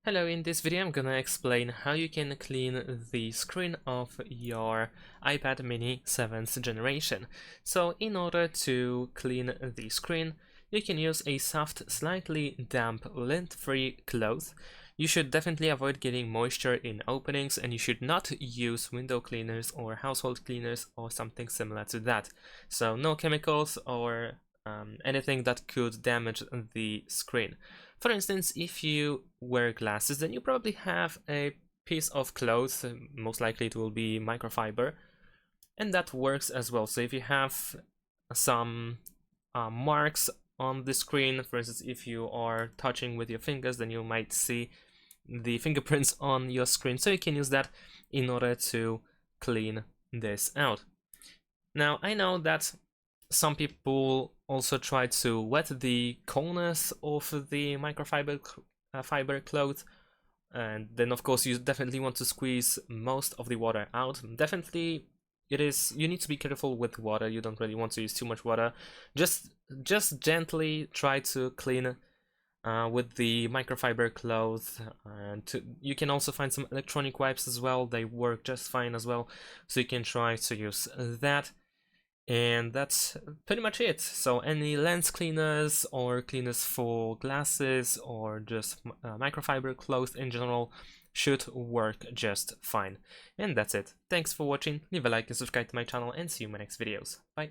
Hello, in this video I'm gonna explain how you can clean the screen of your iPad mini 7th generation. So in order to clean the screen, you can use a soft, slightly damp, lint-free cloth. You should definitely avoid getting moisture in openings, and you should not use window cleaners or household cleaners or something similar to that. So no chemicals or anything that could damage the screen. For instance, if you wear glasses, then you probably have a piece of cloth, most likely it will be microfiber, and that works as well. So if you have some marks on the screen, for instance, if you are touching with your fingers, then you might see the fingerprints on your screen, so you can use that in order to clean this out. Now, I know that some people also try to wet the corners of the microfiber fiber cloth, and then of course you definitely want to squeeze most of the water out. Definitely you need to be careful with water. You don't really want to use too much water. Just gently try to clean with the microfiber cloth, and you can also find some electronic wipes as well. They work just fine as well, so you can try to use that. And that's pretty much it. So any lens cleaners or cleaners for glasses or just microfiber cloth in general should work just fine. And that's it. Thanks for watching. Leave a like and subscribe to my channel, and see you in my next videos. Bye.